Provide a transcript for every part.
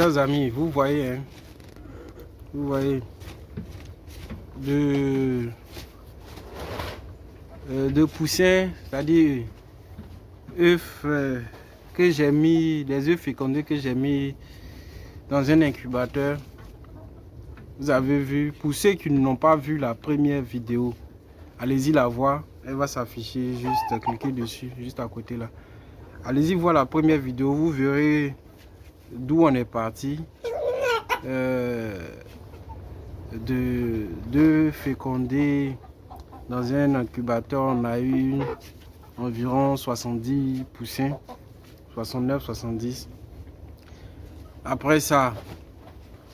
chers amis, vous voyez, hein, vous voyez, de poussins, c'est-à-dire œufs que j'ai mis, les œufs fécondés que j'ai mis dans un incubateur. Vous avez vu, pour ceux qui n'ont pas vu la première vidéo, allez-y la voir, elle va s'afficher, juste cliquez dessus, juste à côté là. Allez-y voir la première vidéo, vous verrez d'où on est parti. De féconder dans un incubateur, on a eu environ 70 poussins, 69-70. Après ça,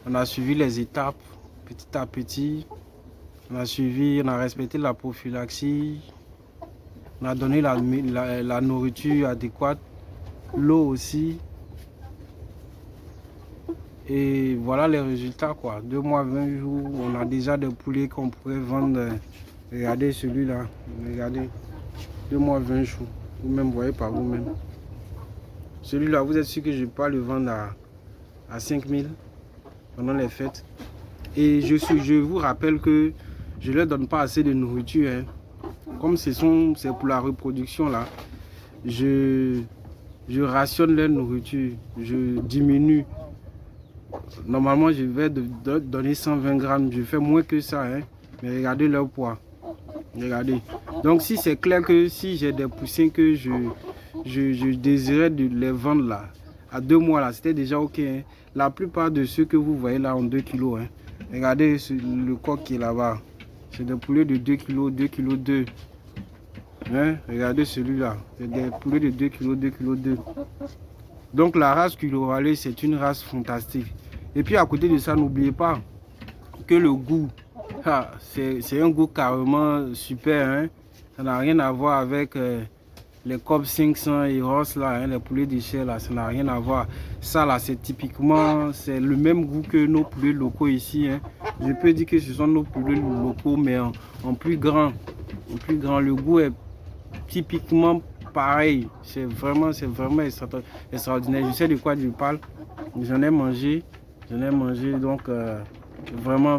on a suivi les étapes petit à petit. On a respecté la prophylaxie, on a donné la nourriture adéquate, l'eau aussi. Et voilà les résultats quoi. 2 mois, 20 jours, on a déjà des poulets qu'on pourrait vendre. Regardez celui-là, regardez. 2 mois, 20 jours. Vous-même voyez par vous-même. Celui-là, vous êtes sûr que je ne peux pas le vendre à 5 000 pendant les fêtes. Et je vous rappelle que je ne leur donne pas assez de nourriture. Hein. Comme c'est pour la reproduction là, je rationne leur nourriture, je diminue. Normalement, je vais donner 120 grammes. Je fais moins que ça. Hein. Mais regardez leur poids. Regardez. Donc, si c'est clair que si j'ai des poussins que je désirais de les vendre là, à 2 mois là, c'était déjà ok. Hein. La plupart de ceux que vous voyez là ont 2 kilos. Hein. Regardez le coq qui est là-bas. C'est des poulets de 2 kilos, 2 kilos 2. Hein? Regardez celui-là. C'est des poulets de 2 kilos, 2 kilos 2. Donc, la race Culo-Raleigh, c'est une race fantastique. Et puis, à côté de ça, n'oubliez pas que le goût, c'est un goût carrément super. Hein? Ça n'a rien à voir avec les Cobb 500 et Ross, là, hein, les poulets de chair, là, ça n'a rien à voir. Ça, là, c'est typiquement, c'est le même goût que nos poulets locaux ici. Hein? Je peux dire que ce sont nos poulets locaux, mais en plus grand. En plus grand, le goût est typiquement pareil. C'est vraiment extraordinaire. Je sais de quoi je parle. J'en ai mangé, donc vraiment.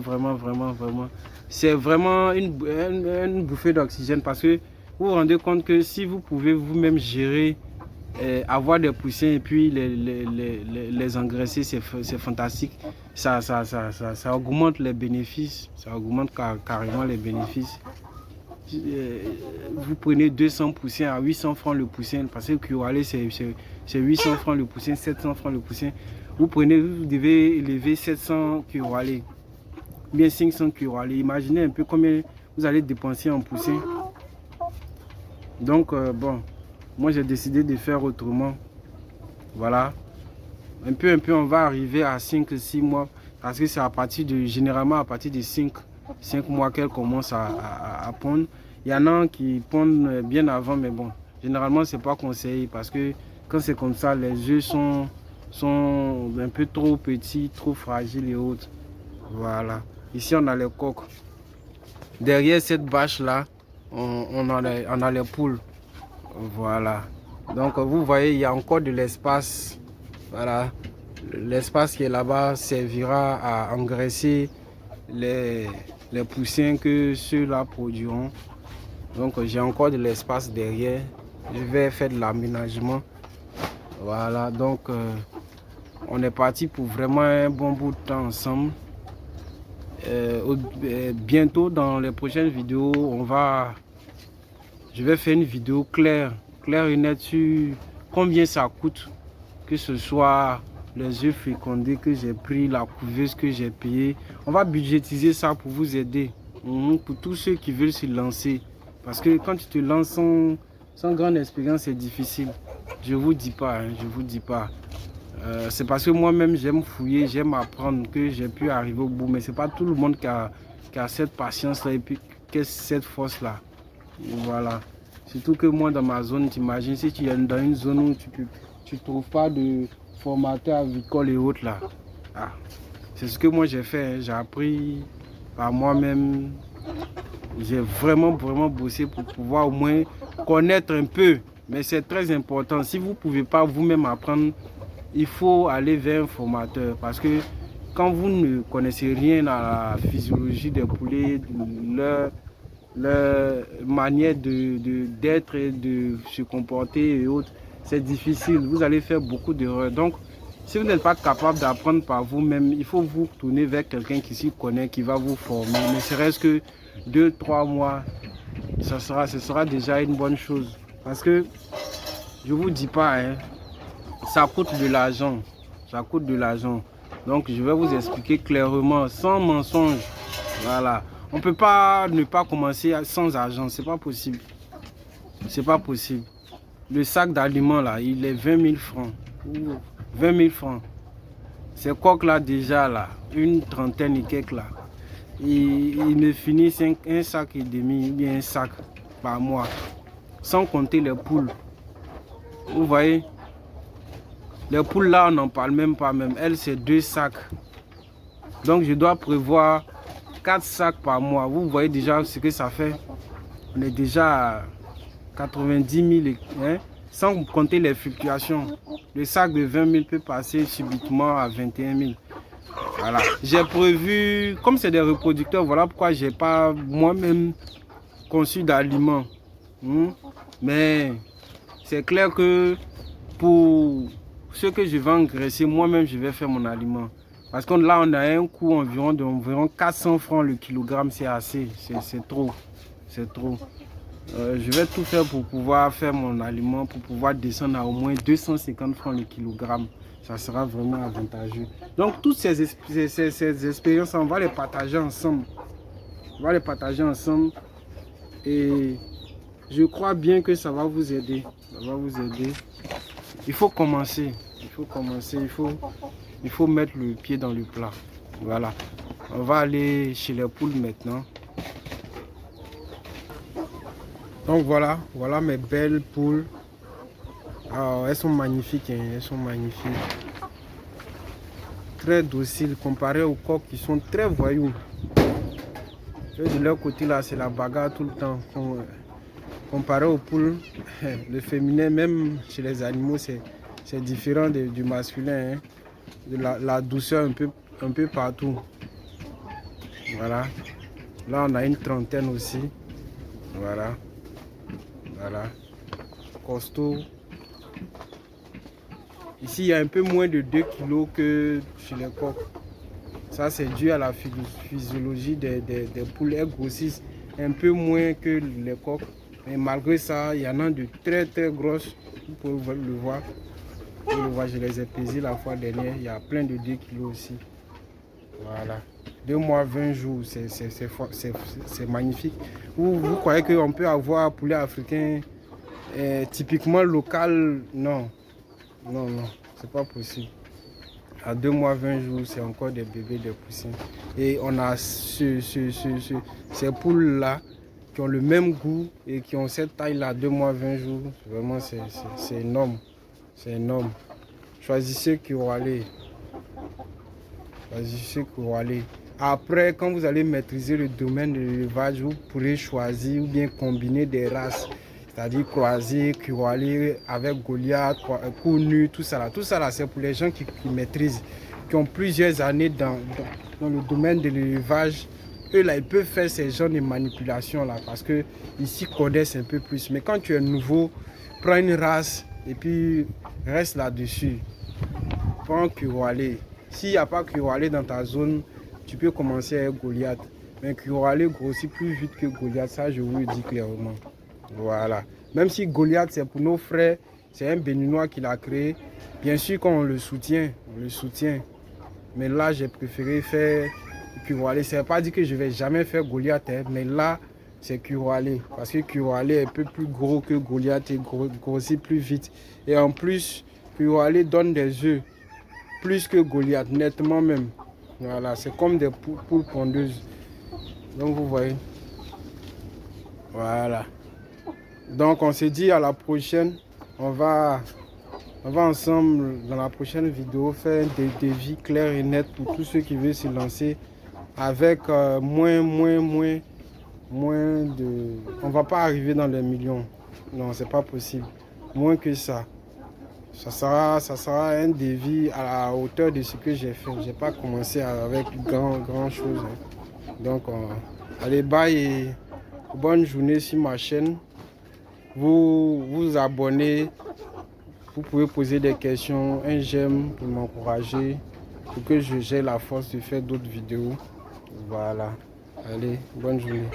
C'est vraiment une bouffée d'oxygène parce que vous vous rendez compte que si vous pouvez vous-même gérer, avoir des poussins et puis les engraisser, c'est fantastique. Ça augmente les bénéfices, ça augmente carrément les bénéfices. Vous prenez 200 poussins à 800 francs le poussin, parce que Culo-Raleigh c'est 800 francs le poussin, 700 francs le poussin. Vous devez élever 700 Culo-Raleigh, bien 500 Culo-Raleigh. Imaginez un peu combien vous allez dépenser en poussin. Donc bon, moi j'ai décidé de faire autrement. Voilà, un peu on va arriver à 5-6 mois, parce que c'est généralement à partir de 5 mois qu'elle commence à pondre. Il y en a qui pondent bien avant, mais bon, généralement c'est pas conseillé parce que quand c'est comme ça, les œufs sont un peu trop petits, trop fragiles et autres. Voilà. Ici on a les coqs. Derrière cette bâche là, on a les poules. Voilà. Donc vous voyez, il y a encore de l'espace. Voilà. L'espace qui est là-bas servira à engraisser les poussins que ceux-là produiront. Donc j'ai encore de l'espace derrière. Je vais faire de l'aménagement. Voilà, donc on est parti pour vraiment un bon bout de temps ensemble. Bientôt dans les prochaines vidéos, je vais faire une vidéo claire et nette sur combien ça coûte, que ce soit les œufs fécondés que j'ai pris, la couveuse que j'ai payée. On va budgétiser ça pour vous aider, pour tous ceux qui veulent se lancer. Parce que quand tu te lances sans grande expérience, c'est difficile. Je vous dis pas, hein, je vous dis pas. C'est parce que moi-même j'aime fouiller, j'aime apprendre que j'ai pu arriver au bout. Mais c'est pas tout le monde qui a cette patience-là et puis qui a cette force-là. Voilà. Surtout que moi dans ma zone, t'imagines si tu es dans une zone où tu ne trouves pas de formateur agricole et autres là. Ah. C'est ce que moi j'ai fait, hein. J'ai appris par moi-même. J'ai vraiment bossé pour pouvoir au moins connaître un peu. Mais c'est très important. Si vous ne pouvez pas vous-même apprendre, il faut aller vers un formateur parce que quand vous ne connaissez rien à la physiologie des poulets, leur manière d'être et de se comporter et autres, c'est difficile. Vous allez faire beaucoup d'erreurs. Donc, si vous n'êtes pas capable d'apprendre par vous-même, il faut vous tourner vers quelqu'un qui s'y connaît, qui va vous former. Ne serait-ce que 2-3 mois, ce sera déjà une bonne chose. Parce que, je ne vous dis pas, hein, ça coûte de l'argent. Ça coûte de l'argent. Donc, je vais vous expliquer clairement, sans mensonge. Voilà. On ne peut pas ne pas commencer sans argent. C'est pas possible. C'est pas possible. Le sac d'aliments, là, il est 20 000 francs. 20 000 francs. Ces coques-là, déjà, là, une trentaine et quelques, là, il me finit un sac et demi, ou bien un sac par mois. Sans compter les poules. Vous voyez? Les poules là, on n'en parle même pas même. Elles, c'est 2 sacs. Donc, je dois prévoir 4 sacs par mois. Vous voyez déjà ce que ça fait. On est déjà à 90 000, hein, sans compter les fluctuations. Le sac de 20 000 peut passer subitement à 21 000. Voilà. J'ai prévu, comme c'est des reproducteurs, voilà pourquoi je n'ai pas moi-même conçu d'aliments. Mais c'est clair que pour ce que je vais engraisser, moi-même, je vais faire mon aliment. Parce que là, on a un coût d'environ 400 francs le kilogramme, c'est assez, c'est trop. C'est trop. Je vais tout faire pour pouvoir faire mon aliment, pour pouvoir descendre à au moins 250 francs le kilogramme. Ça sera vraiment avantageux. Donc, toutes ces expériences, on va les partager ensemble. On va les partager ensemble. Et je crois bien que ça va vous aider. Ça va vous aider. Il faut commencer. Il faut commencer. Il faut mettre le pied dans le plat. Voilà. On va aller chez les poules maintenant. Donc voilà mes belles poules. Alors, elles sont magnifiques, hein, elles sont magnifiques. Très dociles comparées aux coqs qui sont très voyous. De leur côté là, c'est la bagarre tout le temps. Comparé aux poules, le féminin, même chez les animaux, c'est différent du masculin. Hein. De la douceur un peu partout. Voilà. Là, on a une trentaine aussi. Voilà. Voilà. Costaud. Ici, il y a un peu moins de 2 kg que chez les coqs. Ça, c'est dû à la physiologie des poules. Elles grossissent un peu moins que les coqs. Mais malgré ça, il y en a de très très grosses. Vous pouvez le voir. Vous le voyez, je les ai pesées la fois dernière. Il y a plein de 2 kg aussi. Voilà. 2 mois, 20 jours, c'est magnifique. Vous croyez qu'on peut avoir un poulet africain typiquement local? Non. Non, non, c'est pas possible. À 2 mois, 20 jours, c'est encore des bébés, des poussins. Et on a ces poules-là qui ont le même goût et qui ont cette taille-là, 2 mois, 20 jours. Vraiment, c'est énorme. C'est énorme. Choisissez Curolais. Choisissez Curolais. Après, quand vous allez maîtriser le domaine de l'élevage, vous pourrez choisir ou bien combiner des races. C'est-à-dire croisé, Curolais avec Goliath, connu, tout ça là. Tout ça là, c'est pour les gens qui maîtrisent, qui ont plusieurs années dans le domaine de l'élevage. Eux là, ils peuvent faire ces genres de manipulations là parce que ici connaissent un peu plus. Mais quand tu es nouveau, prends une race et puis reste là-dessus. Prends Curolais. S'il n'y a pas Curolais dans ta zone, tu peux commencer avec Goliath. Mais Curolais grossit plus vite que Goliath, ça je vous le dis clairement. Voilà. Même si Goliath, c'est pour nos frères, c'est un Béninois qui l'a créé. Bien sûr qu'on le soutient, Mais là, j'ai préféré faire Curolais. Ça ne veut pas dire que je ne vais jamais faire Goliath, hein, mais là, c'est Curolais. Parce que Curolais est un peu plus gros que Goliath et grossit plus vite. Et en plus, Curolais donne des œufs plus que Goliath, nettement même. Voilà, c'est comme des poules pondeuses. Donc, vous voyez. Voilà. Donc on se dit à la prochaine. On va ensemble dans la prochaine vidéo faire des devis clairs et nets pour tous ceux qui veulent se lancer avec moins de... On va pas arriver dans les millions. Non, c'est pas possible. Moins que ça. ça sera un devis à la hauteur de ce que j'ai fait. J'ai pas commencé avec grand chose. Hein. Donc, allez, bye et bonne journée sur ma chaîne. Vous abonnez, vous pouvez poser des questions, un j'aime pour m'encourager, pour que j'ai la force de faire d'autres vidéos. Voilà. Allez, bonne journée.